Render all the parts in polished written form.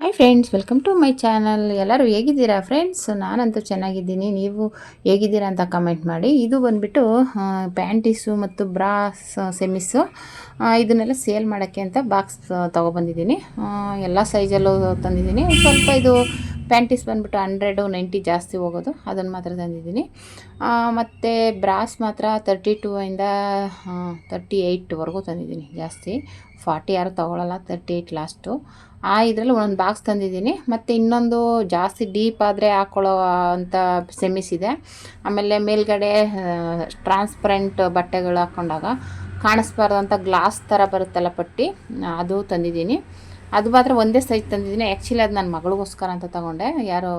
Hi friends, welcome to my channel. ಎಲ್ಲರೂ ಹೇಗಿದ್ದೀರಾ friends? ನಾನಂತೂ ಚೆನ್ನಾಗಿದ್ದೀನಿ. ನೀವು ಹೇಗಿದ್ದೀರಾ ಅಂತ ಕಮೆಂಟ್ ಮಾಡಿ. ಇದು ಬಂದುಬಿಟ್ಟು ಪ್ಯಾಂಟೀಸು ಮತ್ತು ಬ್ರಾಸ್ ಸೆಮಿಸ್ಸು ಇದನ್ನೆಲ್ಲ ಸೇಲ್ ಮಾಡೋಕ್ಕೆ ಅಂತ ಬಾಕ್ಸ್ ತೊಗೊಬಂದಿದ್ದೀನಿ. ಎಲ್ಲ ಸೈಜಲ್ಲೂ ತಂದಿದ್ದೀನಿ. ಸ್ವಲ್ಪ ಇದು ಪ್ಯಾಂಟೀಸ್ ಬಂದುಬಿಟ್ಟು 190 ಜಾಸ್ತಿ ಹೋಗೋದು, ಅದನ್ನು ಮಾತ್ರ ತಂದಿದ್ದೀನಿ. ಮತ್ತು ಬ್ರಾಸ್ ಮಾತ್ರ 32 ಇಂದ 38ವರೆಗೂ ತಂದಿದ್ದೀನಿ. ಜಾಸ್ತಿ 40 ಯಾರು ತೊಗೊಳ್ಳಲ್ಲ, 38 ಲಾಸ್ಟು. ಇದರಲ್ಲಿ ಒಂದೊಂದು ಬಾಕ್ಸ್ ತಂದಿದ್ದೀನಿ. ಮತ್ತು ಇನ್ನೊಂದು ಜಾಸ್ತಿ ಡೀಪ್ ಆದರೆ ಹಾಕ್ಕೊಳ್ಳೋ ಅಂಥ ಸೆಮಿಸ್ ಇದೆ. ಆಮೇಲೆ ಮೇಲ್ಗಡೆ ಟ್ರಾನ್ಸ್ಪರೆಂಟ್ ಬಟ್ಟೆಗಳು ಹಾಕ್ಕೊಂಡಾಗ ಕಾಣಿಸ್ಬಾರ್ದಂಥ ಗ್ಲಾಸ್ ಥರ ಬರುತ್ತಲ್ಲ ಪಟ್ಟಿ, ಅದು ತಂದಿದ್ದೀನಿ. ಅದು ಮಾತ್ರ ಒಂದೇ ಸೈಜ್ ತಂದಿದ್ದೀನಿ. ಆ್ಯಕ್ಚುಲಿ ಅದು ನನ್ನ ಮಗಳಿಗೋಸ್ಕರ ಅಂತ ತೊಗೊಂಡೆ. ಯಾರೋ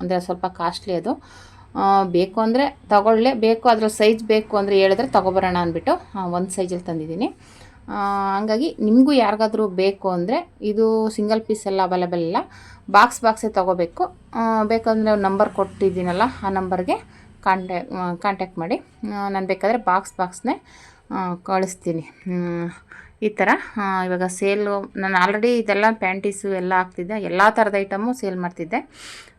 ಅಂದರೆ ಸ್ವಲ್ಪ ಕಾಸ್ಟ್ಲಿ ಅದು. ಬೇಕು ಅಂದರೆ ಬೇಕು ಅದ್ರ ಸೈಜ್ ಬೇಕು ಅಂದರೆ ಹೇಳಿದ್ರೆ ತೊಗೊಬರೋಣ ಅಂದ್ಬಿಟ್ಟು ಒಂದು ಸೈಜಲ್ಲಿ ತಂದಿದ್ದೀನಿ. ಹಂಗಾಗಿ ನಿಮಗೂ ಯಾರಿಗಾದ್ರೂ ಬೇಕು ಅಂದರೆ ಇದು ಸಿಂಗಲ್ ಪೀಸ್ ಎಲ್ಲ ಅವೈಲೇಬಲ್ ಇಲ್ಲ, ಬಾಕ್ಸೇ ತೊಗೋಬೇಕು. ಬೇಕಂದರೆ ನಂಬರ್ ಕೊಟ್ಟಿದ್ದೀನಲ್ಲ, ಆ ನಂಬರ್ಗೆ ಕಾಂಟ್ಯಾಕ್ಟ್ ಮಾಡಿ. ನಾನು ಬೇಕಾದರೆ ಬಾಕ್ಸ್ನೇ ಕಳಿಸ್ತೀನಿ. ಈ ಥರ ಇವಾಗ ಸೇಲು ನಾನು ಆಲ್ರೆಡಿ ಇದೆಲ್ಲ ಪ್ಯಾಂಟೀಸು ಎಲ್ಲ ಹಾಕ್ತಿದ್ದೆ, ಎಲ್ಲ ಥರದ ಐಟಮು ಸೇಲ್ ಮಾಡ್ತಿದ್ದೆ.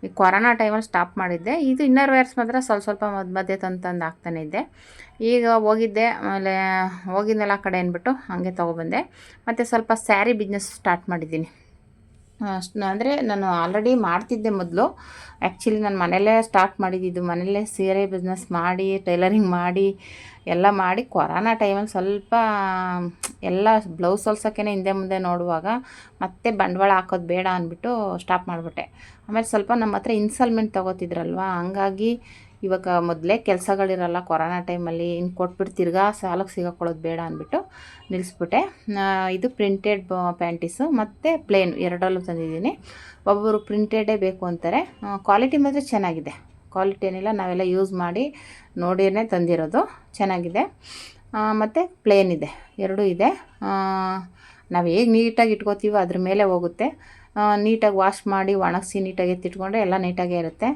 ಈ ಕೊರೋನಾ ಟೈಮಲ್ಲಿ ಸ್ಟಾಪ್ ಮಾಡಿದ್ದೆ. ಇದು ಇನ್ನರ್ ವೇರ್ಸ್ ಮಾತ್ರ ಸ್ವಲ್ಪ ಮಧ್ಯೆ ತಂದು ಹಾಕ್ತಾನೆ ಇದ್ದೆ. ಈಗ ಹೋಗಿದ್ದೆ, ಆಮೇಲೆ ಹೋಗಿದ್ನೆಲ್ಲ ಆ ಕಡೆ ಅಂದ್ಬಿಟ್ಟು ಹಾಗೆ ತೊಗೊಬಂದೆ. ಮತ್ತು ಸ್ವಲ್ಪ ಸ್ಯಾರಿ ಬಿಸ್ನೆಸ್ ಸ್ಟಾರ್ಟ್ ಮಾಡಿದ್ದೀನಿ. ಅಂದರೆ ನಾನು ಆಲ್ರೆಡಿ ಮಾಡ್ತಿದ್ದೆ ಮೊದಲು. ಆ್ಯಕ್ಚುಲಿ ನಾನು ಮನೆಯಲ್ಲೇ ಸ್ಟಾರ್ಟ್ ಮಾಡಿದ್ದು, ಮನೆಯಲ್ಲೇ ಸೀರೆ ಬಿಸ್ನೆಸ್ ಮಾಡಿ ಟೈಲರಿಂಗ್ ಮಾಡಿ ಎಲ್ಲ ಮಾಡಿ ಕೊರೋನಾ ಟೈಮಲ್ಲಿ ಸ್ವಲ್ಪ ಎಲ್ಲ ಬ್ಲೌಸ್ ಹೊಲ್ಸೋಕ್ಕೇ ಹಿಂದೆ ಮುಂದೆ ನೋಡುವಾಗ ಮತ್ತೆ ಬಂಡವಾಳ ಹಾಕೋದು ಬೇಡ ಅಂದ್ಬಿಟ್ಟು ಸ್ಟಾಪ್ ಮಾಡಿಬಿಟ್ಟೆ. ಆಮೇಲೆ ಸ್ವಲ್ಪ ನಮ್ಮ ಹತ್ರ ಇನ್ಸ್ಟಾಲ್ಮೆಂಟ್ ತೊಗೋತಿದ್ರಲ್ವ, ಹಂಗಾಗಿ ಇವಾಗ ಮೊದಲೇ ಕೆಲಸಗಳಿರಲ್ಲ ಕೊರೋನಾ ಟೈಮಲ್ಲಿ, ಇನ್ನು ಕೊಟ್ಬಿಟ್ಟು ತಿರ್ಗಾ ಸಾಲಕ್ಕೆ ಸಿಗಾಕೊಳ್ಳೋದು ಬೇಡ ಅಂದ್ಬಿಟ್ಟು ನಿಲ್ಲಿಸ್ಬಿಟ್ಟೆ. ಇದು ಪ್ರಿಂಟೆಡ್ ಪ್ಯಾಂಟೀಸು ಮತ್ತು ಪ್ಲೇನ್ ಎರಡರಲ್ಲೂ ತಂದಿದ್ದೀನಿ. ಒಬ್ಬರು ಪ್ರಿಂಟೆಡೇ ಬೇಕು ಅಂತಾರೆ. ಕ್ವಾಲಿಟಿ ಮಾತ್ರ ಚೆನ್ನಾಗಿದೆ, ಕ್ವಾಲಿಟಿ ಏನಿಲ್ಲ, ನಾವೆಲ್ಲ ಯೂಸ್ ಮಾಡಿ ನೋಡಿಯೇ ತಂದಿರೋದು, ಚೆನ್ನಾಗಿದೆ. ಮತ್ತು ಪ್ಲೇನ್ ಇದೆ, ಎರಡೂ ಇದೆ. ನಾವು ಹೇಗೆ ನೀಟಾಗಿ ಇಟ್ಕೋತೀವೋ ಅದ್ರ ಮೇಲೆ ಹೋಗುತ್ತೆ. ನೀಟಾಗಿ ವಾಶ್ ಮಾಡಿ ಒಣಗಿಸಿ ನೀಟಾಗಿ ಎತ್ತಿಟ್ಕೊಂಡ್ರೆ ಎಲ್ಲ ನೀಟಾಗೇ ಇರುತ್ತೆ.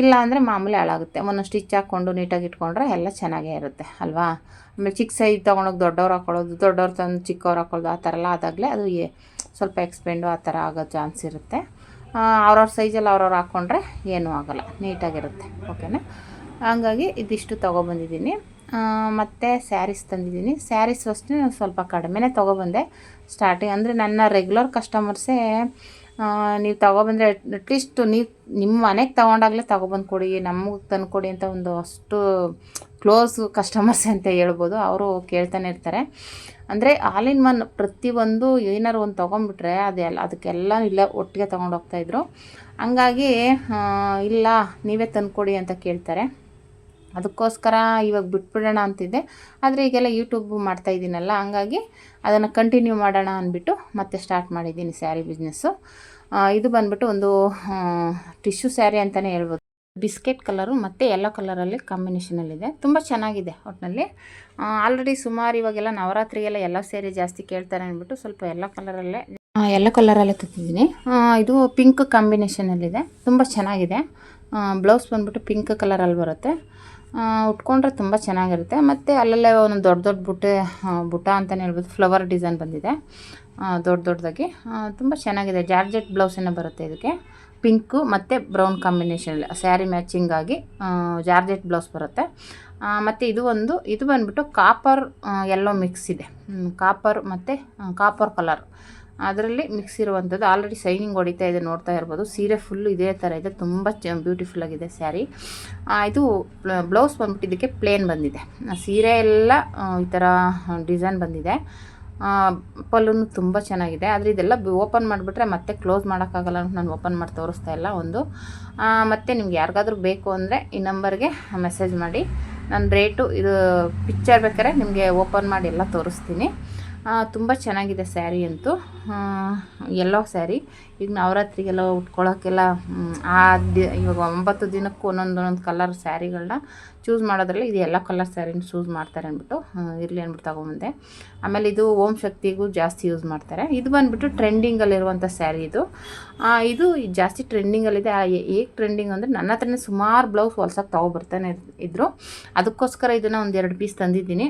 ಇಲ್ಲ ಅಂದರೆ ಮಾಮೂಲಿ ಹಾಳಾಗುತ್ತೆ. ಒಂದೊಂದು ಸ್ಟಿಚ್ ಹಾಕ್ಕೊಂಡು ನೀಟಾಗಿ ಇಟ್ಕೊಂಡ್ರೆ ಎಲ್ಲ ಚೆನ್ನಾಗೇ ಇರುತ್ತೆ ಅಲ್ವಾ. ಆಮೇಲೆ ಚಿಕ್ಕ ಸೈಜ್ ತೊಗೊಂಡೋಗಿ ದೊಡ್ಡವ್ರು ಹಾಕ್ಕೊಳ್ಳೋದು, ದೊಡ್ಡವ್ರು ತಂದು ಚಿಕ್ಕವ್ರು ಹಾಕ್ಕೊಳ್ಳೋದು, ಆ ಥರ ಎಲ್ಲ ಆದಾಗಲೇ ಅದು ಸ್ವಲ್ಪ ಎಕ್ಸ್ಪೆಂಡು ಆ ಥರ ಆಗೋ ಚಾನ್ಸ್ ಇರುತ್ತೆ. ಅವ್ರವ್ರ ಸೈಜಲ್ಲಿ ಅವ್ರವ್ರು ಹಾಕ್ಕೊಂಡ್ರೆ ಏನೂ ಆಗೋಲ್ಲ, ನೀಟಾಗಿರುತ್ತೆ. ಓಕೆನಾ. ಹಂಗಾಗಿ ಇದಿಷ್ಟು ತೊಗೊಬಂದಿದ್ದೀನಿ. ಮತ್ತು ಸ್ಯಾರೀಸ್ ತಂದಿದ್ದೀನಿ. ಸ್ಯಾರೀಸ್ ಅಷ್ಟೇ ಸ್ವಲ್ಪ ಕಡಿಮೆನೇ ತೊಗೊಬಂದೆ ಸ್ಟಾರ್ಟಿಂಗ್. ಅಂದರೆ ನನ್ನ ರೆಗ್ಯುಲರ್ ಕಸ್ಟಮರ್ಸೇ ನೀವು ತೊಗೊಬಂದರೆ ಅಟ್ಲೀಸ್ಟ್ ನೀವು ನಿಮ್ಮ ಮನೆಗೆ ತೊಗೊಂಡಾಗಲೇ ತೊಗೊಬಂದು ಕೊಡಿ, ನಮಗೆ ತಂದು ಕೊಡಿ ಅಂತ ಒಂದು ಅಷ್ಟು ಕ್ಲೋಸ್ ಕಸ್ಟಮರ್ಸ್ ಅಂತ ಹೇಳ್ಬೋದು. ಅವರು ಕೇಳ್ತಾನೆ ಇರ್ತಾರೆ. ಅಂದರೆ ಆಲ್ ಇನ್ ಒನ್ ಪ್ರತಿಯೊಂದು ಏನಾರು ಒಂದು ತೊಗೊಂಡ್ಬಿಟ್ರೆ ಅದಕ್ಕೆಲ್ಲ ಇಲ್ಲ ಒಟ್ಟಿಗೆ ತೊಗೊಂಡೋಗ್ತಾಯಿದ್ರು. ಹಂಗಾಗಿ ಇಲ್ಲ ನೀವೇ ತಂದುಕೊಡಿ ಅಂತ ಕೇಳ್ತಾರೆ. ಅದಕ್ಕೋಸ್ಕರ ಇವಾಗ ಬಿಟ್ಬಿಡೋಣ ಅಂತಿದ್ದೆ. ಆದರೆ ಈಗೆಲ್ಲ ಯೂಟ್ಯೂಬ್ ಮಾಡ್ತಾಯಿದ್ದೀನಲ್ಲ, ಹಂಗಾಗಿ ಅದನ್ನು ಕಂಟಿನ್ಯೂ ಮಾಡೋಣ ಅಂದ್ಬಿಟ್ಟು ಮತ್ತೆ ಸ್ಟಾರ್ಟ್ ಮಾಡಿದ್ದೀನಿ ಸ್ಯಾರಿ ಬಿಸ್ನೆಸ್ಸು. ಇದು ಬಂದ್ಬಿಟ್ಟು ಒಂದು ಟಿಶ್ಯೂ ಸ್ಯಾರಿ ಅಂತಲೇ ಹೇಳ್ಬೋದು. ಬಿಸ್ಕೆಟ್ ಕಲರು ಮತ್ತು ಯೆಲ್ಲೋ ಕಲರಲ್ಲಿ ಕಾಂಬಿನೇಷನಲ್ಲಿದೆ. ತುಂಬ ಚೆನ್ನಾಗಿದೆ ಒಟ್ಟಿನಲ್ಲಿ. ಆಲ್ರೆಡಿ ಸುಮಾರು ಇವಾಗೆಲ್ಲ ನವರಾತ್ರಿಗೆಲ್ಲ ಎಲ್ಲ ಸ್ಯಾರಿ ಜಾಸ್ತಿ ಕೇಳ್ತಾರೆ ಅಂದ್ಬಿಟ್ಟು ಸ್ವಲ್ಪ ಯೆಲ್ಲೋ ಕಲರಲ್ಲೇ ತಂದಿದ್ದೀನಿ. ಇದು ಪಿಂಕ್ ಕಾಂಬಿನೇಷನಲ್ಲಿದೆ, ತುಂಬ ಚೆನ್ನಾಗಿದೆ. ಬ್ಲೌಸ್ ಬಂದ್ಬಿಟ್ಟು ಪಿಂಕ್ ಕಲರಲ್ಲಿ ಬರುತ್ತೆ. ಉಟ್ಕೊಂಡ್ರೆ ತುಂಬ ಚೆನ್ನಾಗಿರುತ್ತೆ. ಮತ್ತು ಅಲ್ಲಲ್ಲೇ ಒಂದೊಂದು ದೊಡ್ಡ ಬುಟ್ಟ ಅಂತಲೇ ಹೇಳ್ಬೋದು. ಫ್ಲವರ್ ಡಿಸೈನ್ ಬಂದಿದೆ ದೊಡ್ಡದಾಗಿ, ತುಂಬ ಚೆನ್ನಾಗಿದೆ. ಜಾರ್ಜೆಟ್ ಬ್ಲೌಸನ್ನು ಬರುತ್ತೆ ಇದಕ್ಕೆ. ಪಿಂಕು ಮತ್ತು ಬ್ರೌನ್ ಕಾಂಬಿನೇಷನಲ್ಲಿ ಸ್ಯಾರಿ ಮ್ಯಾಚಿಂಗಾಗಿ ಜಾರ್ಜೆಟ್ ಬ್ಲೌಸ್ ಬರುತ್ತೆ. ಮತ್ತು ಇದು ಬಂದ್ಬಿಟ್ಟು ಕಾಪರ್ ಯೆಲ್ಲೋ ಮಿಕ್ಸ್ ಇದೆ. ಕಾಪರ್ ಮತ್ತು ಕಾಪರ್ ಕಲರ್ ಅದರಲ್ಲಿ ಮಿಕ್ಸ್ ಇರುವಂಥದ್ದು. ಆಲ್ರೆಡಿ ಶೈನಿಂಗ್ ಹೊಡಿತಾ ಇದೆ, ನೋಡ್ತಾ ಇರ್ಬೋದು. ಸೀರೆ ಫುಲ್ಲು ಇದೇ ಥರ ಇದೆ, ತುಂಬ ಬ್ಯೂಟಿಫುಲ್ಲಾಗಿದೆ ಸ್ಯಾರಿ. ಇದು ಬ್ಲೌಸ್ ಬಂದ್ಬಿಟ್ಟು ಇದಕ್ಕೆ ಪ್ಲೇನ್ ಬಂದಿದೆ. ಸೀರೆ ಎಲ್ಲ ಈ ಥರ ಡಿಸೈನ್ ಬಂದಿದೆ. ಪಲ್ಲುನು ತುಂಬ ಚೆನ್ನಾಗಿದೆ. ಆದರೆ ಇದೆಲ್ಲ ಓಪನ್ ಮಾಡಿಬಿಟ್ರೆ ಮತ್ತೆ ಕ್ಲೋಸ್ ಮಾಡೋಕ್ಕಾಗಲ್ಲ ಅಂತ ನಾನು ಓಪನ್ ಮಾಡಿ ತೋರಿಸ್ತಾ ಇಲ್ಲ ಒಂದು. ಮತ್ತು ನಿಮ್ಗೆ ಯಾರಿಗಾದ್ರೂ ಬೇಕು ಅಂದರೆ ಈ ನಂಬರ್ಗೆ ಮೆಸೇಜ್ ಮಾಡಿ. ನಾನು ರೇಟು ಇದು ಪಿಕ್ಚರ್ ಬೇಕಾದ್ರೆ ನಿಮಗೆ ಓಪನ್ ಮಾಡಿ ಎಲ್ಲ ತೋರಿಸ್ತೀನಿ. ತುಂಬ ಚೆನ್ನಾಗಿದೆ ಸ್ಯಾರಿ ಅಂತೂ. ಯೆಲ್ಲೋ ಸ್ಯಾರಿ ಈಗ ನವರಾತ್ರಿಗೆಲ್ಲ ಉಟ್ಕೊಳ್ಳೋಕ್ಕೆಲ್ಲ ಇವಾಗ 9 ದಿನಕ್ಕೂ ಒಂದೊಂದು ಕಲರ್ ಸ್ಯಾರಿಗಳನ್ನ ಚೂಸ್ ಮಾಡೋದ್ರಲ್ಲಿ ಇದು ಯೆಲ್ಲೋ ಕಲರ್ ಸ್ಯಾರಿನ ಚೂಸ್ ಮಾಡ್ತಾರೆ ಅಂದ್ಬಿಟ್ಟು ಇರಲಿ ಅಂದ್ಬಿಟ್ಟು ತೊಗೊಂಬಂದೆ. ಆಮೇಲೆ ಇದು ಓಂ ಶಕ್ತಿಗೂ ಜಾಸ್ತಿ ಯೂಸ್ ಮಾಡ್ತಾರೆ. ಇದು ಬಂದುಬಿಟ್ಟು ಟ್ರೆಂಡಿಂಗಲ್ಲಿರುವಂಥ ಸ್ಯಾರಿ ಇದು ಜಾಸ್ತಿ ಟ್ರೆಂಡಿಂಗಲ್ಲಿದೆ. ಹೇಗೆ ಟ್ರೆಂಡಿಂಗ್ ಅಂದರೆ ನನ್ನ ಹತ್ರನೇ ಸುಮಾರು ಬ್ಲೌಸ್ ಹೊಲ್ಸೋಕ್ಕೆ ತೊಗೊಬರ್ತಾನೆ ಇದ್ದರು. ಅದಕ್ಕೋಸ್ಕರ ಇದನ್ನು ಒಂದು 2 ಪೀಸ್ ತಂದಿದ್ದೀನಿ.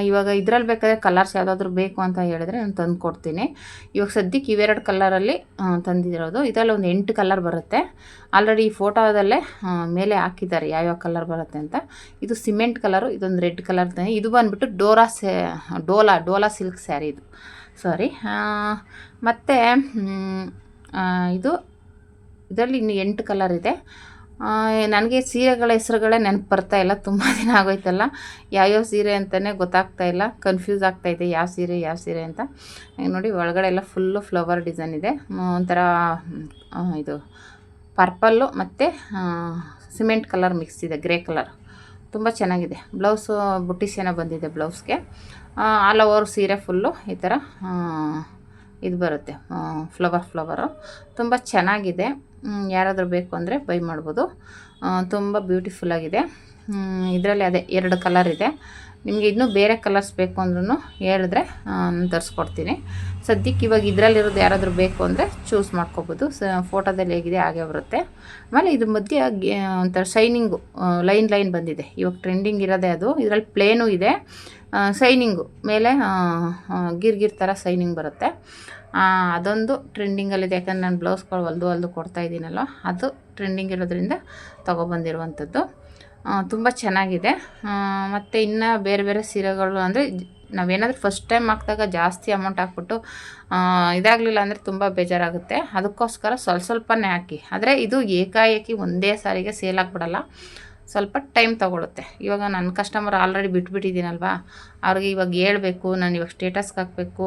ಇವಾಗ ಇದ್ರಲ್ಲಿ ಬೇಕಾದರೆ ಕಲರ್ಸ್ ಯಾವುದಾದ್ರೂ ಬೇಕು ಅಂತ ಹೇಳಿದ್ರೆ ನಾನು ತಂದು ಕೊಡ್ತೀನಿ. ಇವಾಗ ಸದ್ಯಕ್ಕೆ ಇವೆರಡು ಕಲರಲ್ಲಿ ತಂದಿರೋದು. ಇದರಲ್ಲಿ ಒಂದು 8 ಕಲರ್ ಬರುತ್ತೆ. ಆಲ್ರೆಡಿ ಈ ಫೋಟೋದಲ್ಲೇ ಮೇಲೆ ಹಾಕಿದ್ದಾರೆ ಯಾವ್ಯಾವ ಕಲರ್ ಬರುತ್ತೆ ಅಂತ. ಇದು ಸಿಮೆಂಟ್ ಕಲರು, ಇದೊಂದು ರೆಡ್ ಕಲರ್ ತಾನೆ. ಇದು ಬಂದುಬಿಟ್ಟು ಡೋಲಾ ಸಿಲ್ಕ್ ಸ್ಯಾರಿ ಇದು, ಸಾರಿ. ಮತ್ತು ಇದರಲ್ಲಿ ಇನ್ನು 8 ಕಲರ್ ಇದೆ. ನನಗೆ ಸೀರೆಗಳ ಹೆಸರುಗಳೇ ನೆನಪು ಬರ್ತಾ ಇಲ್ಲ, ತುಂಬ ದಿನ ಆಗೋಯ್ತಲ್ಲ. ಯಾವ್ಯಾವ ಸೀರೆ ಅಂತಲೇ ಗೊತ್ತಾಗ್ತಾ ಇಲ್ಲ, ಕನ್ಫ್ಯೂಸ್ ಆಗ್ತಾಯಿದೆ ಯಾವ ಸೀರೆ ಅಂತ. ನೋಡಿ ಒಳಗಡೆ ಎಲ್ಲ ಫುಲ್ಲು ಫ್ಲವರ್ ಡಿಸೈನ್ ಇದೆ. ಒಂಥರ ಇದು ಪರ್ಪಲ್ಲು ಮತ್ತು ಸಿಮೆಂಟ್ ಕಲರ್ ಮಿಕ್ಸ್ ಇದೆ, ಗ್ರೇ ಕಲರ್. ತುಂಬ ಚೆನ್ನಾಗಿದೆ. ಬ್ಲೌಸು ಬುಟ್ಟಿಸ್ ಏನೋ ಬಂದಿದೆ ಬ್ಲೌಸ್ಗೆ. ಆಲ್ ಓವರ್ ಸೀರೆ ಫುಲ್ಲು ಈ ಥರ ಇದು ಬರುತ್ತೆ, ಫ್ಲವರು. ತುಂಬ ಚೆನ್ನಾಗಿದೆ. ಯಾರಾದರೂ ಬೇಕು ಅಂದರೆ ಬೈ ಮಾಡ್ಬೋದು. ತುಂಬ ಬ್ಯೂಟಿಫುಲ್ಲಾಗಿದೆ. ಇದರಲ್ಲಿ ಅದೇ 2 ಕಲರ್ ಇದೆ. ನಿಮಗೆ ಇನ್ನೂ ಬೇರೆ ಕಲರ್ಸ್ ಬೇಕು ಅಂದ್ರೂ ಹೇಳಿದ್ರೆ ನಾನು ತರಿಸ್ಕೊಡ್ತೀನಿ. ಸದ್ಯಕ್ಕೆ ಇವಾಗ ಇದರಲ್ಲಿರೋದು ಯಾರಾದರೂ ಬೇಕು ಅಂದರೆ ಚೂಸ್ ಮಾಡ್ಕೊಬೋದು. ಫೋಟೋದಲ್ಲಿ ಹೇಗಿದೆ ಹಾಗೆ ಬರುತ್ತೆ. ಆಮೇಲೆ ಇದ್ರ ಮಧ್ಯೆ ಒಂಥರ ಶೈನಿಂಗು ಲೈನ್ ಬಂದಿದೆ. ಇವಾಗ ಟ್ರೆಂಡಿಂಗ್ ಇರೋದೇ ಅದು. ಇದರಲ್ಲಿ ಪ್ಲೇನೂ ಇದೆ, ಶೈನಿಂಗು ಮೇಲೆ ಗಿರ್ ಥರ ಶೈನಿಂಗ್ ಬರುತ್ತೆ. ಅದೊಂದು ಟ್ರೆಂಡಿಂಗಲ್ಲಿದೆ. ಯಾಕಂದರೆ ನಾನು ಬ್ಲೌಸ್ಗಳು ಹೊಲ್ದು ಕೊಡ್ತಾಯಿದ್ದೀನಲ್ಲ, ಅದು ಟ್ರೆಂಡಿಂಗ್ ಇರೋದ್ರಿಂದ ತೊಗೊಬಂದಿರುವಂಥದ್ದು. ತುಂಬ ಚೆನ್ನಾಗಿದೆ. ಮತ್ತು ಇನ್ನು ಬೇರೆ ಸೀರೆಗಳು ಅಂದರೆ ನಾವೇನಾದರೂ ಫಸ್ಟ್ ಟೈಮ್ ಹಾಕಿದಾಗ ಜಾಸ್ತಿ ಅಮೌಂಟ್ ಹಾಕ್ಬಿಟ್ಟು ಇದಾಗಲಿಲ್ಲ ಅಂದರೆ ತುಂಬ ಬೇಜಾರಾಗುತ್ತೆ. ಅದಕ್ಕೋಸ್ಕರ ಸ್ವಲ್ಪನೇ ಹಾಕಿ. ಆದರೆ ಇದು ಏಕಾಏಕಿ ಒಂದೇ ಸಾರಿಗೆ ಸೇಲ್ ಆಗಿಬಿಡಲ್ಲ, ಸ್ವಲ್ಪ ಟೈಮ್ ತೊಗೊಳುತ್ತೆ. ಇವಾಗ ನನ್ನ ಕಸ್ಟಮರ್ ಆಲ್ರೆಡಿ ಬಿಟ್ಬಿಟ್ಟಿದ್ದೀನಲ್ವಾ, ಅವ್ರಿಗೆ ಇವಾಗ ಹೇಳ್ಬೇಕು, ನಾನು ಇವಾಗ ಸ್ಟೇಟಸ್ಗೆ ಹಾಕಬೇಕು,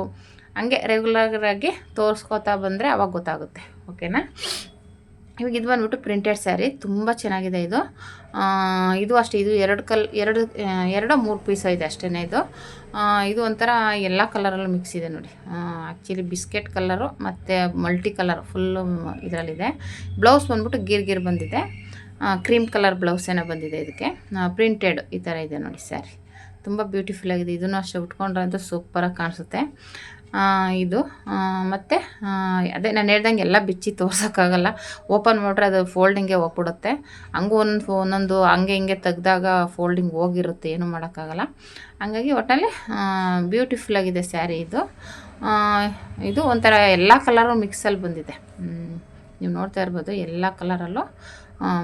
ಹಂಗೆ ರೆಗ್ಯುಲರಾಗಿ ತೋರಿಸ್ಕೋತಾ ಬಂದರೆ ಅವಾಗ ಗೊತ್ತಾಗುತ್ತೆ. ಓಕೆನಾ. ಇವಾಗ ಇದು ಬಂದುಬಿಟ್ಟು ಪ್ರಿಂಟೆಡ್ ಸ್ಯಾರಿ, ತುಂಬ ಚೆನ್ನಾಗಿದೆ ಇದು. ಇದು ಅಷ್ಟೇ, ಇದು 2-3 ಪೀಸ್ ಇದೆ ಅಷ್ಟೇ. ಇದು ಒಂಥರ ಎಲ್ಲ ಕಲರಲ್ಲೂ ಮಿಕ್ಸ್ ಇದೆ ನೋಡಿ. ಆ್ಯಕ್ಚುಲಿ ಬಿಸ್ಕೆಟ್ ಕಲರು ಮತ್ತು ಮಲ್ಟಿ ಕಲರ್ ಫುಲ್ಲು ಇದರಲ್ಲಿದೆ. ಬ್ಲೌಸ್ ಬಂದ್ಬಿಟ್ಟು ಗಿರ್ ಬಂದಿದೆ. ಕ್ರೀಮ್ ಕಲರ್ ಬ್ಲೌಸ್ ಏನೋ ಬಂದಿದೆ ಇದಕ್ಕೆ. ಪ್ರಿಂಟೆಡ್ ಈ ಥರ ಇದೆ ನೋಡಿ ಸ್ಯಾರಿ. ತುಂಬ ಬ್ಯೂಟಿಫುಲ್ಲಾಗಿದೆ. ಇದನ್ನು ಅಷ್ಟೇ ಉಟ್ಕೊಂಡ್ರೆ ಅಂತೂ ಸೂಪರಾಗಿ ಕಾಣಿಸುತ್ತೆ. ಇದು ಮತ್ತು ಅದೇ ನಾನು ಹೇಳ್ದಂಗೆ ಎಲ್ಲ ಬಿಚ್ಚಿ ತೋರ್ಸೋಕ್ಕಾಗಲ್ಲ. ಓಪನ್ ಮಾಡಿದ್ರೆ ಅದು ಫೋಲ್ಡಿಂಗೇ ಹೋಗ್ಬಿಡುತ್ತೆ. ಹಂಗೂ ಒಂದೊಂದು ಹಂಗೆ ಹಿಂಗೆ ತೆಗ್ದಾಗ ಫೋಲ್ಡಿಂಗ್ ಹೋಗಿರುತ್ತೆ, ಏನೂ ಮಾಡೋಕ್ಕಾಗಲ್ಲ. ಹಂಗಾಗಿ ಒಟ್ಟಲ್ಲಿ ಬ್ಯೂಟಿಫುಲ್ಲಾಗಿದೆ ಸ್ಯಾರಿ ಇದು. ಇದು ಒಂಥರ ಎಲ್ಲ ಕಲರು ಮಿಕ್ಸಲ್ಲಿ ಬಂದಿದೆ. ನೀವು ನೋಡ್ತಾ ಇರ್ಬೋದು, ಎಲ್ಲ ಕಲರಲ್ಲೂ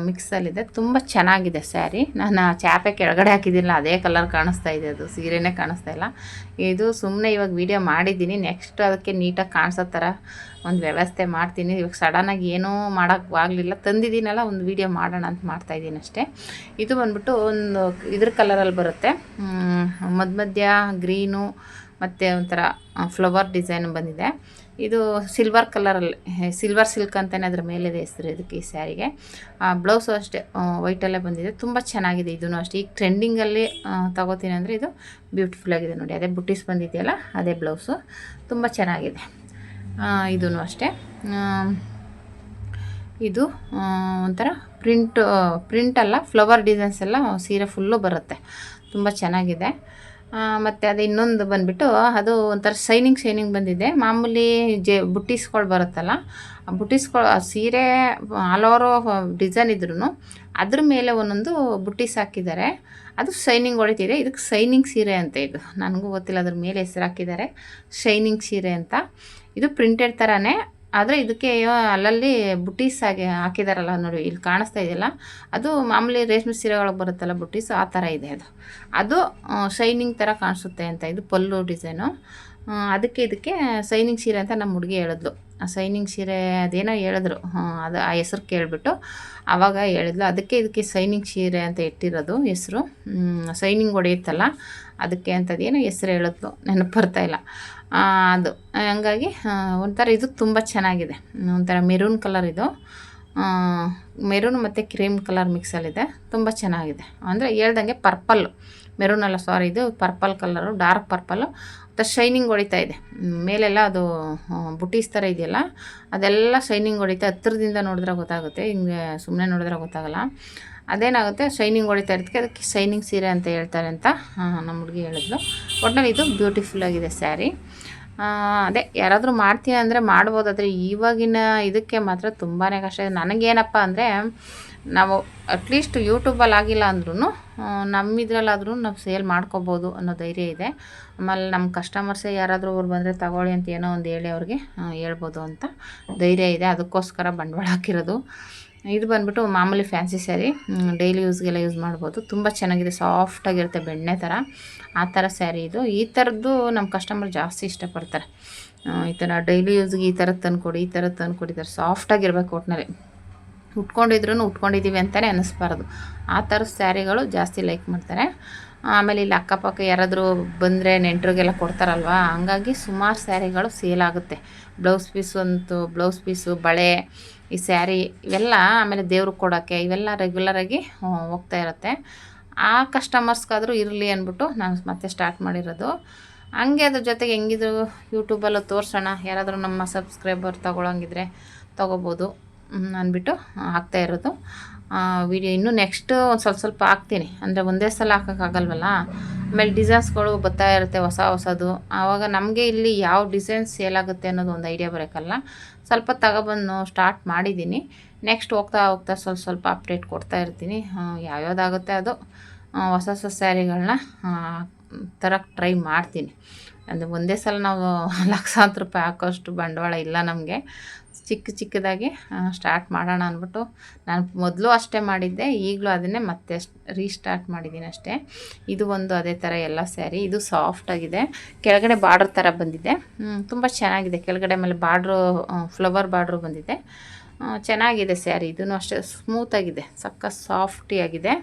ಮಿಕ್ಸಲ್ಲಿದೆ. ತುಂಬ ಚೆನ್ನಾಗಿದೆ ಸ್ಯಾರಿ. ನಾನು ಚಾಪೆ ಕೆಳಗಡೆ ಹಾಕಿದ್ದಿಲ್ಲ, ಅದೇ ಕಲರ್ ಕಾಣಿಸ್ತಾ ಇದೆ, ಅದು ಸೀರೆನೇ ಕಾಣಿಸ್ತಾ ಇಲ್ಲ. ಇದು ಸುಮ್ಮನೆ ಇವಾಗ ವೀಡಿಯೋ ಮಾಡಿದ್ದೀನಿ. ನೆಕ್ಸ್ಟ್ ಅದಕ್ಕೆ ನೀಟಾಗಿ ಕಾಣಿಸೋ ಥರ ಒಂದು ವ್ಯವಸ್ಥೆ ಮಾಡ್ತೀನಿ. ಇವಾಗ ಸಡನ್ನಾಗಿ ಏನೂ ಮಾಡೋಕ್ಕಾಗಲಿಲ್ಲ, ತಂದಿದ್ದೀನಲ್ಲ ಒಂದು ವೀಡಿಯೋ ಮಾಡೋಣ ಅಂತ ಮಾಡ್ತಾಯಿದ್ದೀನಿ ಅಷ್ಟೇ. ಇದು ಬಂದ್ಬಿಟ್ಟು ಒಂದು ಇದ್ರ ಕಲರಲ್ಲಿ ಬರುತ್ತೆ, ಮಧ್ಯ ಗ್ರೀನು ಮತ್ತು ಒಂಥರ ಫ್ಲವರ್ ಡಿಸೈನ್ ಬಂದಿದೆ. ಇದು ಸಿಲ್ವರ್ ಕಲರಲ್ಲಿ, ಸಿಲ್ವರ್ ಸಿಲ್ಕ್ ಅಂತಲೇ ಅದ್ರ ಮೇಲಿದೆ ಹೆಸರು ಇದಕ್ಕೆ, ಈ ಸ್ಯಾರಿಗೆ. ಬ್ಲೌಸು ಅಷ್ಟೇ ವೈಟಲ್ಲೇ ಬಂದಿದೆ. ತುಂಬ ಚೆನ್ನಾಗಿದೆ. ಇದೂ ಅಷ್ಟೇ ಈಗ ಟ್ರೆಂಡಿಂಗಲ್ಲಿ ತಗೋತೀನಿ ಅಂದರೆ ಇದು ಬ್ಯೂಟಿಫುಲ್ಲಾಗಿದೆ ನೋಡಿ. ಅದೇ ಬುಟ್ಟಿಸ್ ಬಂದಿದೆಯಲ್ಲ, ಅದೇ ಬ್ಲೌಸು ತುಂಬ ಚೆನ್ನಾಗಿದೆ. ಇದೂ ಅಷ್ಟೇ. ಇದು ಒಂಥರ ಪ್ರಿಂಟ್ ಅಲ್ಲ, ಫ್ಲವರ್ ಡಿಸೈನ್ಸ್ ಎಲ್ಲ ಸೀರೆ ಫುಲ್ಲು ಬರುತ್ತೆ. ತುಂಬ ಚೆನ್ನಾಗಿದೆ. ಮತ್ತು ಅದು ಇನ್ನೊಂದು ಬಂದುಬಿಟ್ಟು ಅದು ಒಂಥರ ಶೈನಿಂಗ್ ಬಂದಿದೆ. ಮಾಮೂಲಿ ಬುಟ್ಟಿಸ್ಗಳು ಬರುತ್ತಲ್ಲ, ಆ ಬುಟ್ಟಿಸ್ಗಳು ಸೀರೆ ಆಲ್ ಓವರ್ ಡಿಸೈನ್ ಇದ್ರೂ ಅದ್ರ ಮೇಲೆ ಒಂದೊಂದು ಬುಟ್ಟಿಸ್ ಹಾಕಿದ್ದಾರೆ. ಅದು ಶೈನಿಂಗ್ ಹೊಡಿತಿದೆ. ಇದಕ್ಕೆ ಶೈನಿಂಗ್ ಸೀರೆ ಅಂತ, ಇದು ನನಗೂ ಗೊತ್ತಿಲ್ಲ, ಅದ್ರ ಮೇಲೆ ಹೆಸರು ಹಾಕಿದ್ದಾರೆ ಶೈನಿಂಗ್ ಸೀರೆ ಅಂತ. ಇದು ಪ್ರಿಂಟೆಡ್ ಥರನೇ, ಆದರೆ ಇದಕ್ಕೆ ಅಲ್ಲಲ್ಲಿ ಬುಟ್ಟೀಸ್ ಹಾಕಿದಾರಲ್ಲ ನೋಡಿ, ಇಲ್ಲಿ ಕಾಣಿಸ್ತಾ ಇದೆಯಲ್ಲ, ಅದು ಮಾಮೂಲಿ ರೇಷ್ಮೆ ಸೀರೆಗಳಿಗೆ ಬರುತ್ತಲ್ಲ ಬುಟ್ಟೀಸ್, ಆ ಥರ ಇದೆ ಅದು ಶೈನಿಂಗ್ ಥರ ಕಾಣಿಸುತ್ತೆ ಅಂತ. ಇದು ಪಲ್ಲು ಡಿಸೈನು. ಅದಕ್ಕೆ ಇದಕ್ಕೆ ಶೈನಿಂಗ್ ಸೀರೆ ಅಂತ ನಮ್ಮ ಹುಡುಗಿ ಹೇಳಿದ್ಲು. ಆ ಶೈನಿಂಗ್ ಸೀರೆ ಅದೇನೋ ಹೇಳಿದ್ರು, ಅದು ಆ ಹೆಸ್ರು ಕೇಳಿಬಿಟ್ಟು ಆವಾಗ ಹೇಳಿದ್ಲು. ಅದಕ್ಕೆ ಇದಕ್ಕೆ ಶೈನಿಂಗ್ ಸೀರೆ ಅಂತ ಇಟ್ಟಿರೋದು ಹೆಸರು. ಶೈನಿಂಗ್ ಹೊಡೆಯುತ್ತಲ್ಲ ಅದಕ್ಕೆ ಅಂತದೇನೋ ಹೆಸ್ರು ಹೇಳಿದ್ಲು, ನೆನಪು ಬರ್ತಾಯಿಲ್ಲ. ಅದು ಹಂಗಾಗಿ ಒಂಥರ ಇದು ತುಂಬ ಚೆನ್ನಾಗಿದೆ. ಒಂಥರ ಮೆರೂನ್ ಕಲರ್ ಇದು, ಮೆರೂನ್ ಮತ್ತು ಕ್ರೀಮ್ ಕಲರ್ ಮಿಕ್ಸಲ್ಲಿದೆ. ತುಂಬ ಚೆನ್ನಾಗಿದೆ. ಅಂದರೆ ಹೇಳ್ದಂಗೆ ಪರ್ಪಲ್ಲು, ಮೆರೂನ್ ಅಲ್ಲ ಸಾರಿ, ಇದು ಪರ್ಪಲ್ ಕಲರು, ಡಾರ್ಕ್ ಪರ್ಪಲ್ಲು. ಮತ್ತು ಶೈನಿಂಗ್ ಹೊಡಿತಾ ಇದೆ ಮೇಲೆಲ್ಲ. ಅದು ಬುಟ್ಟೀಸ್ ಥರ ಇದೆಯಲ್ಲ, ಅದೆಲ್ಲ ಶೈನಿಂಗ್ ಹೊಡಿತಾ, ಹತ್ತಿರದಿಂದ ನೋಡಿದ್ರೆ ಗೊತ್ತಾಗುತ್ತೆ, ಹಿಂಗೆ ಸುಮ್ಮನೆ ನೋಡಿದ್ರೆ ಗೊತ್ತಾಗಲ್ಲ. ಅದೇನಾಗುತ್ತೆ, ಶೈನಿಂಗ್ ಹೊಡಿತಾ ಇರೋದಕ್ಕೆ ಅದಕ್ಕೆ ಶೈನಿಂಗ್ ಸೀರೆ ಅಂತ ಹೇಳ್ತಾರೆ ಅಂತ ನಮ್ಮ ಹುಡುಗಿ ಹೇಳಿದ್ಲು. ಒಟ್ಟಿನಲ್ಲಿ ಇದು ಬ್ಯೂಟಿಫುಲ್ಲಾಗಿದೆ ಸ್ಯಾರಿ. ಅದೇ ಯಾರಾದರೂ ಮಾಡ್ತೀನಿ ಅಂದರೆ ಮಾಡ್ಬೋದು, ಆದರೆ ಇವಾಗಿನ ಇದಕ್ಕೆ ಮಾತ್ರ ತುಂಬಾ ಕಷ್ಟ ಇದೆ. ನನಗೇನಪ್ಪ ಅಂದರೆ ನಾವು ಅಟ್ಲೀಸ್ಟ್ ಯೂಟ್ಯೂಬಲ್ಲಿ ಆಗಿಲ್ಲ ಅಂದ್ರೂ ನಮ್ಮಿದ್ರಲ್ಲಾದ್ರೂ ನಾವು ಸೇಲ್ ಮಾಡ್ಕೋಬೋದು ಅನ್ನೋ ಧೈರ್ಯ ಇದೆ. ಆಮೇಲೆ ನಮ್ಮ ಕಸ್ಟಮರ್ಸೇ ಯಾರಾದರೂ ಅವ್ರು ಬಂದರೆ ತಗೊಳ್ಳಿ ಅಂತ ಏನೋ ಒಂದು ಹೇಳಿ ಅವ್ರಿಗೆ ಹೇಳ್ಬೋದು ಅಂತ ಧೈರ್ಯ ಇದೆ. ಅದಕ್ಕೋಸ್ಕರ ಬಂಡವಾಳ ಹಾಕಿರೋದು. ಇದು ಬಂದುಬಿಟ್ಟು ಮಾಮೂಲಿ ಫ್ಯಾನ್ಸಿ ಸ್ಯಾರಿ, ಡೈಲಿ ಯೂಸ್ಗೆಲ್ಲ ಯೂಸ್ ಮಾಡ್ಬೋದು. ತುಂಬ ಚೆನ್ನಾಗಿದೆ, ಸಾಫ್ಟಾಗಿರುತ್ತೆ, ಬೆಣ್ಣೆ ಥರ ಆ ಥರ ಸ್ಯಾರಿ ಇದು. ಈ ಥರದ್ದು ನಮ್ಮ ಕಸ್ಟಮರ್ ಜಾಸ್ತಿ ಇಷ್ಟಪಡ್ತಾರೆ. ಈ ಥರ ಡೈಲಿ ಯೂಸ್ಗೆ ಈ ಥರದ್ದು ತಂದುಕೊಡಿ, ಈ ಥರದ್ದು ತಂದುಕೊಡಿದ್ದಾರೆ. ಸಾಫ್ಟಾಗಿರ್ಬೇಕು ಒಟ್ಟಿನಲ್ಲಿ, ಉಟ್ಕೊಂಡಿದ್ರೂ ಉಟ್ಕೊಂಡಿದ್ದೀವಿ ಅಂತಲೇ ಅನ್ನಿಸ್ಬಾರ್ದು. ಆ ಥರದ ಸ್ಯಾರಿಗಳು ಜಾಸ್ತಿ ಲೈಕ್ ಮಾಡ್ತಾರೆ. ಆಮೇಲೆ ಇಲ್ಲಿ ಅಕ್ಕಪಕ್ಕ ಯಾರಾದರೂ ಬಂದರೆ ನೆಂಟರಿಗೆಲ್ಲ ಕೊಡ್ತಾರಲ್ವ, ಹಂಗಾಗಿ ಸುಮಾರು ಸ್ಯಾರಿಗಳು ಸೇಲ್ ಆಗುತ್ತೆ. ಬ್ಲೌಸ್ ಪೀಸು, ಬಳೆ, ಈ ಸ್ಯಾರಿ ಇವೆಲ್ಲ ಆಮೇಲೆ ದೇವ್ರಿಗೆ ಕೊಡೋಕ್ಕೆ ಇವೆಲ್ಲ ರೆಗ್ಯುಲರಾಗಿ ಹೋಗ್ತಾ ಇರುತ್ತೆ. ಆ ಕಸ್ಟಮರ್ಸ್ಗಾದರೂ ಇರಲಿ ಅಂದ್ಬಿಟ್ಟು ನಾನು ಮತ್ತೆ ಸ್ಟಾರ್ಟ್ ಮಾಡಿರೋದು. ಹಂಗೆ ಅದ್ರ ಜೊತೆಗೆ ಹೆಂಗಿದ್ರು ಯೂಟ್ಯೂಬಲ್ಲೂ ತೋರಿಸೋಣ, ಯಾರಾದರೂ ನಮ್ಮ ಸಬ್ಸ್ಕ್ರೈಬರ್ ತೊಗೊಳಂಗಿದ್ರೆ ತೊಗೋಬೋದು ಅಂದ್ಬಿಟ್ಟು ಹಾಕ್ತಾ ಇರೋದು ವಿಡಿಯೋ. ಇನ್ನೂ ನೆಕ್ಸ್ಟ್ ಒಂದು ಸ್ವಲ್ಪ ಹಾಕ್ತೀನಿ, ಅಂದರೆ ಒಂದೇ ಸಲ ಹಾಕೋಕ್ಕಾಗಲ್ವಲ್ಲ. ಆಮೇಲೆ ಡಿಸೈನ್ಸ್ಗಳು ಬರ್ತಾ ಇರುತ್ತೆ ಹೊಸದು. ಆವಾಗ ನಮಗೆ ಇಲ್ಲಿ ಯಾವ ಡಿಸೈನ್ಸ್ ಸೇಲ್ ಆಗುತ್ತೆ ಅನ್ನೋದು ಒಂದು ಐಡಿಯಾ ಬರೋಕ್ಕಲ್ಲ. ಸ್ವಲ್ಪ ತಗೊಬಂದು ಸ್ಟಾರ್ಟ್ ಮಾಡಿದ್ದೀನಿ. ನೆಕ್ಸ್ಟ್ ಹೋಗ್ತಾ ಸ್ವಲ್ಪ ಅಪ್ಡೇಟ್ ಕೊಡ್ತಾ ಇರ್ತೀನಿ. ಯಾವ್ಯಾವುದಾಗುತ್ತೆ ಅದು ಹೊಸ ಸ್ಯಾರಿಗಳನ್ನ ತರಕ್ಕೆ ಟ್ರೈ ಮಾಡ್ತೀನಿ. ಅಂದರೆ ಒಂದೇ ಸಲ ನಾವು ಲಕ್ಷಾಂತರ ರೂಪಾಯಿ ಹಾಕೋಷ್ಟು ಬಂಡವಾಳ ಇಲ್ಲ ನಮಗೆ. ಚಿಕ್ಕದಾಗಿ ಸ್ಟಾರ್ಟ್ ಮಾಡೋಣ ಅಂದ್ಬಿಟ್ಟು ನಾನು ಮೊದಲು ಅಷ್ಟೇ ಮಾಡಿದ್ದೆ, ಈಗಲೂ ಅದನ್ನೇ ಮತ್ತೆ ರೀಸ್ಟಾರ್ಟ್ ಮಾಡಿದ್ದೀನಿ ಅಷ್ಟೇ. ಇದು ಒಂದು ಅದೇ ಥರ ಎಲ್ಲ ಸ್ಯಾರಿ. ಇದು ಸಾಫ್ಟಾಗಿದೆ, ಕೆಳಗಡೆ ಬಾರ್ಡ್ರ್ ಥರ ಬಂದಿದೆ, ತುಂಬ ಚೆನ್ನಾಗಿದೆ. ಕೆಳಗಡೆ ಮೇಲೆ ಬಾರ್ಡ್ರು ಫ್ಲವರ್ ಬಾರ್ಡ್ರು ಬಂದಿದೆ, ಚೆನ್ನಾಗಿದೆ ಸ್ಯಾರಿ. ಇದೂ ಅಷ್ಟೇ ಸ್ಮೂತಾಗಿದೆ, ಸಾಫ್ಟಿಯಾಗಿದೆ.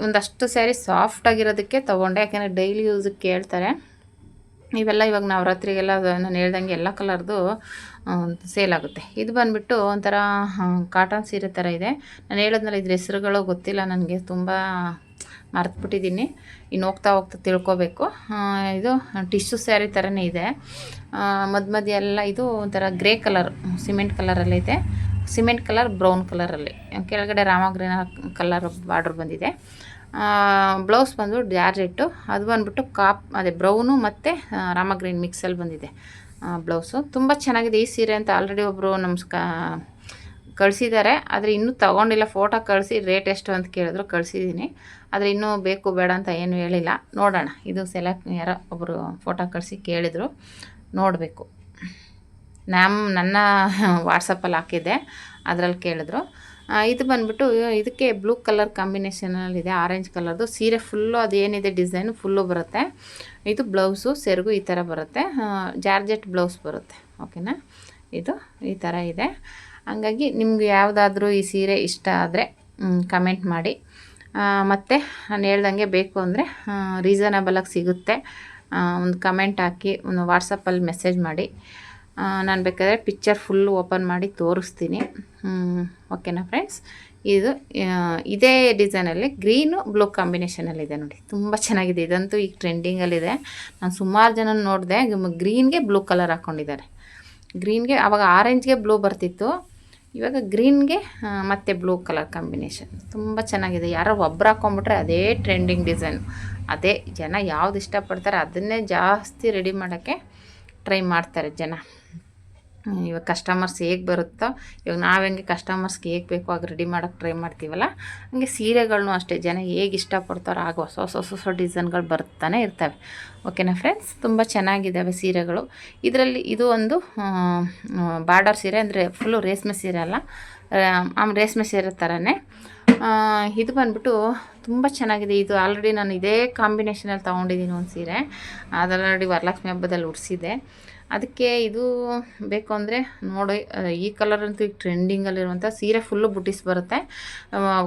ಒಂದಷ್ಟು ಸ್ಯಾರಿ ಸಾಫ್ಟಾಗಿರೋದಕ್ಕೆ ತೊಗೊಂಡೆ, ಯಾಕೆಂದರೆ ಡೈಲಿ ಯೂಸಿಗೆ ಕೇಳ್ತಾರೆ. ಇವೆಲ್ಲ ಇವಾಗ ನವರಾತ್ರಿಗೆಲ್ಲ ನಾನು ಹೇಳ್ದಂಗೆ ಎಲ್ಲ ಕಲರ್ದು ಸೇಲ್ ಆಗುತ್ತೆ. ಇದು ಬಂದುಬಿಟ್ಟು ಒಂಥರ ಕಾಟನ್ ಸೀರೆ ಥರ ಇದೆ. ನಾನು ಹೇಳಿದ್ನಲ್ಲ ಇದ್ರ ಹೆಸರುಗಳು ಗೊತ್ತಿಲ್ಲ ನನಗೆ, ತುಂಬ ಮರೆತುಬಿಟ್ಟಿದ್ದೀನಿ. ಇನ್ನು ಹೋಗ್ತಾ ತಿಳ್ಕೊಬೇಕು. ಇದು ಟಿಶ್ಯೂ ಸ್ಯಾರಿ ಥರನೇ ಇದೆ. ಮಧ್ಯ ಎಲ್ಲ ಇದು ಒಂಥರ ಗ್ರೇ ಕಲರ್, ಸಿಮೆಂಟ್ ಕಲರಲ್ಲೈತೆ, ಸಿಮೆಂಟ್ ಕಲರ್ ಬ್ರೌನ್ ಕಲರಲ್ಲಿ, ಕೆಳಗಡೆ ರಾಮಗ್ರೀನ ಕಲರ್ ಬಾರ್ಡ್ರ್ ಬಂದಿದೆ. ಬ್ಲೌಸ್ ಬಂದು ಜಾರ್ಜೆಟ್ಟು, ಅದು ಬಂದುಬಿಟ್ಟು ಅದೇ ಬ್ರೌನು ಮತ್ತು ರಾಮಗ್ರೀನ್ ಮಿಕ್ಸಲ್ಲಿ ಬಂದಿದೆ ಬ್ಲೌಸು. ತುಂಬ ಚೆನ್ನಾಗಿದೆ ಈ ಸೀರೆ ಅಂತ ಆಲ್ರೆಡಿ ಒಬ್ಬರು ಕಳಿಸಿದ್ದಾರೆ, ಆದರೆ ಇನ್ನೂ ತೊಗೊಂಡಿಲ್ಲ. ಫೋಟೋ ಕಳಿಸಿ ರೇಟ್ ಎಷ್ಟು ಅಂತ ಕೇಳಿದ್ರು, ಕಳಿಸಿದ್ದೀನಿ. ಆದರೆ ಇನ್ನೂ ಬೇಕು ಬೇಡ ಅಂತ ಏನು ಹೇಳಿಲ್ಲ, ನೋಡೋಣ. ಇದು ಯಾರೋ ಒಬ್ಬರು ಫೋಟೋ ಕಳಿಸಿ ಕೇಳಿದರು, ನೋಡಬೇಕು. ನನ್ನ ವಾಟ್ಸಪ್ಪಲ್ಲಿ ಹಾಕಿದ್ದೆ, ಅದರಲ್ಲಿ ಕೇಳಿದ್ರು. ಇದು ಬಂದುಬಿಟ್ಟು ಇದಕ್ಕೆ ಬ್ಲೂ ಕಲರ್ ಕಾಂಬಿನೇಷನಲ್ಲಿದೆ, ಆರೆಂಜ್ ಕಲರ್ದು ಸೀರೆ ಫುಲ್ಲು. ಅದೇನಿದೆ ಡಿಸೈನು ಫುಲ್ಲು ಬರುತ್ತೆ. ಇದು ಬ್ಲೌಸು ಸೆರಗು ಈ ಥರ ಬರುತ್ತೆ, ಜಾರ್ಜೆಟ್ ಬ್ಲೌಸ್ ಬರುತ್ತೆ. ಓಕೆನಾ, ಇದು ಈ ಥರ ಇದೆ. ಹಂಗಾಗಿ ನಿಮ್ಗೆ ಯಾವುದಾದ್ರೂ ಈ ಸೀರೆ ಇಷ್ಟ ಆದರೆ ಕಮೆಂಟ್ ಮಾಡಿ. ಮತ್ತು ನಾನು ಹೇಳ್ದಂಗೆ ಬೇಕು ಅಂದರೆ ರೀಸನಬಲಾಗಿ ಸಿಗುತ್ತೆ, ಒಂದು ಕಮೆಂಟ್ ಹಾಕಿ, ಒಂದು ವಾಟ್ಸಪ್ಪಲ್ಲಿ ಮೆಸೇಜ್ ಮಾಡಿ. ನಾನು ಬೇಕಾದರೆ ಪಿಕ್ಚರ್ ಫುಲ್ಲು ಓಪನ್ ಮಾಡಿ ತೋರಿಸ್ತೀನಿ. ಓಕೆನಾ ಫ್ರೆಂಡ್ಸ್, ಇದೇ ಡಿಸೈನಲ್ಲಿ ಗ್ರೀನು ಬ್ಲೂ ಕಾಂಬಿನೇಷನಲ್ಲಿದೆ ನೋಡಿ, ತುಂಬ ಚೆನ್ನಾಗಿದೆ. ಇದಂತೂ ಈಗ ಟ್ರೆಂಡಿಂಗಲ್ಲಿದೆ. ನಾನು ಸುಮಾರು ಜನ ನೋಡಿದೆ, ಗ್ರೀನ್ಗೆ ಬ್ಲೂ ಕಲರ್ ಹಾಕ್ಕೊಂಡಿದ್ದಾರೆ. ಗ್ರೀನ್ಗೆ ಆವಾಗ ಆರೆಂಜ್ಗೆ ಬ್ಲೂ ಬರ್ತಿತ್ತು, ಇವಾಗ ಗ್ರೀನ್ಗೆ ಮತ್ತು ಬ್ಲೂ ಕಲರ್ ಕಾಂಬಿನೇಷನ್ ತುಂಬ ಚೆನ್ನಾಗಿದೆ. ಯಾರೋ ಒಬ್ರು ಹಾಕ್ಕೊಂಬಿಟ್ರೆ ಅದೇ ಟ್ರೆಂಡಿಂಗ್ ಡಿಸೈನು, ಅದೇ ಜನ ಯಾವ್ದು ಇಷ್ಟಪಡ್ತಾರೆ ಅದನ್ನೇ ಜಾಸ್ತಿ ರೆಡಿ ಮಾಡೋಕ್ಕೆ ಟ್ರೈ ಮಾಡ್ತಾರೆ ಜನ. ಇವಾಗ ಕಸ್ಟಮರ್ಸ್ ಹೇಗೆ ಬರುತ್ತೋ, ಇವಾಗ ನಾವು ಹೆಂಗೆ ಕಸ್ಟಮರ್ಸ್ಗೆ ಹೇಗೆ ಬೇಕೋ ಆಗ ರೆಡಿ ಮಾಡೋಕ್ಕೆ ಟ್ರೈ ಮಾಡ್ತೀವಲ್ಲ, ಹಂಗೆ ಸೀರೆಗಳನ್ನೂ ಅಷ್ಟೇ ಜನ ಹೇಗೆ ಇಷ್ಟಪಡ್ತಾರೋ ಆಗ ಹೊಸ ಡಿಸೈನ್ಗಳು ಬರ್ತಾನೆ ಇರ್ತವೆ. ಓಕೆನಾ ಫ್ರೆಂಡ್ಸ್, ತುಂಬ ಚೆನ್ನಾಗಿದ್ದಾವೆ ಸೀರೆಗಳು. ಇದರಲ್ಲಿ ಇದು ಒಂದು ಬಾರ್ಡರ್ ಸೀರೆ, ಅಂದರೆ ಫುಲ್ಲು ರೇಷ್ಮೆ ಸೀರೆ ಅಲ್ಲ, ರೇಷ್ಮೆ ಸೀರೆ ಥರನೇ. ಇದು ಬಂದುಬಿಟ್ಟು ತುಂಬ ಚೆನ್ನಾಗಿದೆ. ಇದು ಆಲ್ರೆಡಿ ನಾನು ಇದೇ ಕಾಂಬಿನೇಷನಲ್ಲಿ ತೊಗೊಂಡಿದ್ದೀನಿ ಒಂದು ಸೀರೆ, ಅದರಲ್ಲಿ ವರಲಕ್ಷ್ಮಿ ಹಬ್ಬದಲ್ಲಿ ಉಡಿಸಿದೆ. ಅದಕ್ಕೆ ಇದು ಬೇಕು ಅಂದರೆ ನೋಡಿ, ಈ ಕಲರ್ ಅಂತೂ ಈಗ ಟ್ರೆಂಡಿಂಗಲ್ಲಿರುವಂಥ ಸೀರೆ ಫುಲ್ಲು ಬುಟೀಸ್ ಬರುತ್ತೆ.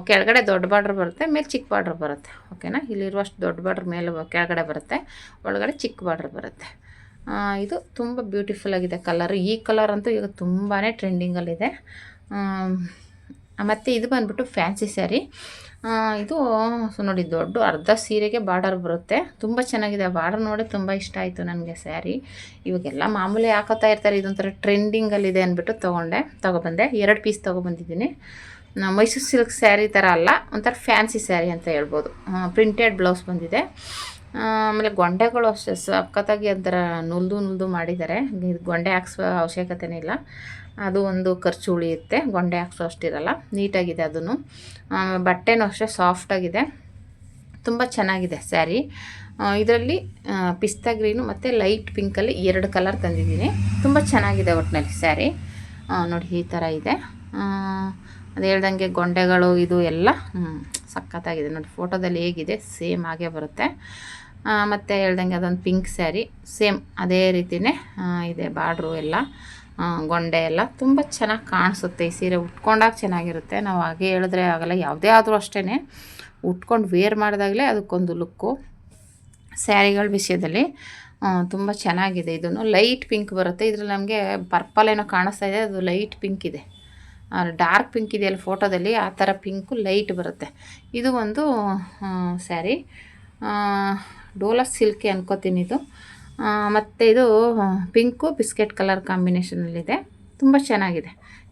ಕೆಳಗಡೆ ದೊಡ್ಡ ಬಾರ್ಡ್ರ್ ಬರುತ್ತೆ, ಮೇಲೆ ಚಿಕ್ಕ ಬಾರ್ಡ್ರ್ ಬರುತ್ತೆ. ಓಕೆನಾ, ಇಲ್ಲಿರುವಷ್ಟು ದೊಡ್ಡ ಬಾರ್ಡ್ರ್ ಮೇಲೆ ಕೆಳಗಡೆ ಬರುತ್ತೆ, ಒಳಗಡೆ ಚಿಕ್ಕ ಬಾರ್ಡ್ರ್ ಬರುತ್ತೆ. ಇದು ತುಂಬ ಬ್ಯೂಟಿಫುಲ್ ಆಗಿದೆ ಕಲರ್. ಈ ಕಲರ್ ಅಂತೂ ಈಗ ತುಂಬಾ ಟ್ರೆಂಡಿಂಗಲ್ಲಿದೆ. ಮತ್ತು ಇದು ಬಂದುಬಿಟ್ಟು ಫ್ಯಾನ್ಸಿ ಸ್ಯಾರಿ. ಇದು ನೋಡಿ, ದೊಡ್ಡ ಅರ್ಧ ಸೀರೆಗೆ ಬಾರ್ಡರ್ ಬರುತ್ತೆ, ತುಂಬ ಚೆನ್ನಾಗಿದೆ. ಆ ಬಾರ್ಡರ್ ನೋಡಿ ತುಂಬ ಇಷ್ಟ ಆಯಿತು ನನಗೆ ಸ್ಯಾರಿ. ಇವಾಗೆಲ್ಲ ಮಾಮೂಲಿ ಹಾಕೋತಾ ಇರ್ತಾರೆ, ಇದೊಂಥರ ಟ್ರೆಂಡಿಂಗಲ್ಲಿದೆ ಅಂದ್ಬಿಟ್ಟು ತೊಗೊಬಂದೆ. 2 ಪೀಸ್ ತೊಗೊಬಂದಿದ್ದೀನಿ. ಮೈಸೂರು ಸಿಲ್ಕ್ ಸ್ಯಾರಿ ಥರ ಅಲ್ಲ, ಒಂಥರ ಫ್ಯಾನ್ಸಿ ಸ್ಯಾರಿ ಅಂತ ಹೇಳ್ಬೋದು. ಪ್ರಿಂಟೆಡ್ ಬ್ಲೌಸ್ ಬಂದಿದೆ. ಆಮೇಲೆ ಗೊಂಡೆಗಳು ಅಷ್ಟೇ ಸಖತ್ತಾಗಿ ಒಂಥರ ನುಲ್ದು ಮಾಡಿದ್ದಾರೆ. ಇದು ಗೊಂಡೆ ಹಾಕ್ಸೋ ಅವಶ್ಯಕತೆನೇ ಇಲ್ಲ, ಅದು ಒಂದು ಖರ್ಚು ಉಳಿಯುತ್ತೆ. ಗೊಂಡೆ ಹಾಕ್ಸೋ ಅಷ್ಟಿರಲ್ಲ, ನೀಟಾಗಿದೆ ಅದೂ. ಬಟ್ಟೆನೂ ಅಷ್ಟೇ ಸಾಫ್ಟಾಗಿದೆ, ತುಂಬ ಚೆನ್ನಾಗಿದೆ ಸ್ಯಾರಿ. ಇದರಲ್ಲಿ ಪಿಸ್ತಾ ಗ್ರೀನು ಮತ್ತು ಲೈಟ್ ಪಿಂಕಲ್ಲಿ 2 ಕಲರ್ ತಂದಿದ್ದೀನಿ. ತುಂಬ ಚೆನ್ನಾಗಿದೆ ಒಟ್ಟಿನಲ್ಲಿ ಸ್ಯಾರಿ. ನೋಡಿ ಈ ಥರ ಇದೆ. ಅದು ಹೇಳ್ದಂಗೆ ಗೊಂಡೆಗಳು ಇದು ಎಲ್ಲ ಸಖತ್ತಾಗಿದೆ ನೋಡಿ. ಫೋಟೋದಲ್ಲಿ ಹೇಗಿದೆ ಸೇಮ್ ಹಾಗೆ ಬರುತ್ತೆ. ಮತ್ತು ಹೇಳ್ದಂಗೆ ಅದೊಂದು ಪಿಂಕ್ ಸ್ಯಾರಿ ಸೇಮ್ ಅದೇ ರೀತಿಯೇ ಇದೆ. ಬಾರ್ಡ್ರು ಎಲ್ಲ ಗೊಂಡೆ ಎಲ್ಲ ತುಂಬ ಚೆನ್ನಾಗಿ ಕಾಣಿಸುತ್ತೆ. ಈ ಸೀರೆ ಉಟ್ಕೊಂಡಾಗ ಚೆನ್ನಾಗಿರುತ್ತೆ. ನಾವು ಹಾಗೆ ಹೇಳಿದ್ರೆ ಆಗಲ್ಲ, ಯಾವುದೇ ಆದರೂ ಅಷ್ಟೇ ಉಟ್ಕೊಂಡು ವೇರ್ ಮಾಡಿದಾಗಲೇ ಅದಕ್ಕೊಂದು ಲುಕ್ಕು. ಸ್ಯಾರಿಗಳ ವಿಷಯದಲ್ಲಿ ತುಂಬ ಚೆನ್ನಾಗಿದೆ. ಇದನ್ನು ಲೈಟ್ ಪಿಂಕ್ ಬರುತ್ತೆ. ಇದರಲ್ಲಿ ನಮಗೆ ಪರ್ಪಲ್ ಏನೋ ಕಾಣಿಸ್ತಾ ಇದೆ, ಅದು ಲೈಟ್ ಪಿಂಕ್ ಇದೆ. ಡಾರ್ಕ್ ಪಿಂಕ್ ಇದೆಯಲ್ಲ ಫೋಟೋದಲ್ಲಿ, ಆ ಥರ ಪಿಂಕು ಲೈಟ್ ಬರುತ್ತೆ. ಇದು ಒಂದು ಸ್ಯಾರಿ ಡೋಲಾ ಸಿಲ್ಕಿ ಅನ್ಕೋತೀನಿ ಇದು. ಮತ್ತು ಇದು ಪಿಂಕು ಬಿಸ್ಕೆಟ್ ಕಲರ್ ಕಾಂಬಿನೇಷನಲ್ಲಿದೆ, ತುಂಬ ಚೆನ್ನಾಗಿದೆ.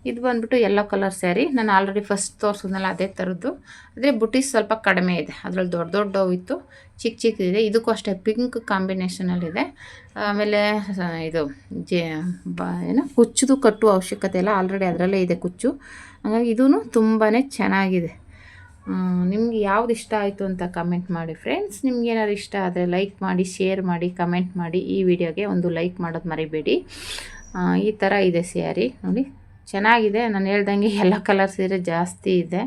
ಇದು ಬಂದುಬಿಟ್ಟು ಯೆಲ್ಲೋ ಕಲರ್ ಸ್ಯಾರಿ. ನಾನು ಆಲ್ರೆಡಿ ಫಸ್ಟ್ ತೋರಿಸಿದ್ನಲ್ಲ ಅದೇ ಥರದ್ದು, ಆದರೆ ಬುಟೀಸ್ ಸ್ವಲ್ಪ ಕಡಿಮೆ ಇದೆ. ಅದರಲ್ಲಿ ದೊಡ್ಡವು ಇತ್ತು, ಚಿಕ್ಕದಿದೆ. ಇದಕ್ಕೂ ಅಷ್ಟೇ ಪಿಂಕ್ ಕಾಂಬಿನೇಷನಲ್ಲಿದೆ. ಆಮೇಲೆ ಇದು ಏನು ಕುಚ್ಚುದು ಕಟ್ಟುವ ಅವಶ್ಯಕತೆ ಇಲ್ಲ, ಆಲ್ರೆಡಿ ಅದರಲ್ಲೇ ಇದೆ ಕುಚ್ಚು. ಹಾಗಾಗಿ ಇದೂ ತುಂಬಾ ಚೆನ್ನಾಗಿದೆ. ನಿಮ್ಗೆ ಯಾವ್ದು ಇಷ್ಟ ಆಯಿತು ಅಂತ ಕಮೆಂಟ್ ಮಾಡಿ ಫ್ರೆಂಡ್ಸ್. ನಿಮ್ಗೆ ಏನಾದ್ರು ಇಷ್ಟ ಆದರೆ ಲೈಕ್ ಮಾಡಿ, ಶೇರ್ ಮಾಡಿ, ಕಮೆಂಟ್ ಮಾಡಿ. ಈ ವಿಡಿಯೋಗೆ ಒಂದು ಲೈಕ್ ಮಾಡೋದು ಮರಿಬೇಡಿ. ಈ ಥರ ಇದೆ ಸ್ಯಾರಿ ನೋಡಿ, ಚೆನ್ನಾಗಿದೆ. ನಾನು ಹೇಳ್ದಂಗೆ ಎಲ್ಲ ಕಲರ್ ಸೀರೆ ಜಾಸ್ತಿ ಇದೆ.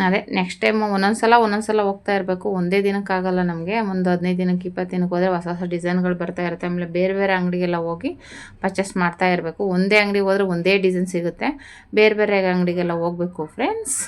ಅದೇ ನೆಕ್ಸ್ಟ್ ಟೈಮು ಒಂದೊಂದು ಸಲ ಹೋಗ್ತಾ ಇರಬೇಕು. ಒಂದೇ ದಿನಕ್ಕಾಗಲ್ಲ ನಮಗೆ. ಒಂದು 15 ದಿನಕ್ಕೆ 20 ದಿನಕ್ಕೆ ಹೋದರೆ ಹೊಸ ಡಿಸೈನ್ಗಳು ಬರ್ತಾ ಇರುತ್ತೆ. ಆಮೇಲೆ ಬೇರೆ ಅಂಗಡಿಗೆಲ್ಲ ಹೋಗಿ ಪರ್ಚೇಸ್ ಮಾಡ್ತಾ ಇರಬೇಕು. ಒಂದೇ ಅಂಗಡಿಗೆ ಹೋದರೆ ಒಂದೇ ಡಿಸೈನ್ ಸಿಗುತ್ತೆ, ಬೇರೆ ಅಂಗಡಿಗೆಲ್ಲ ಹೋಗಬೇಕು ಫ್ರೆಂಡ್ಸ್.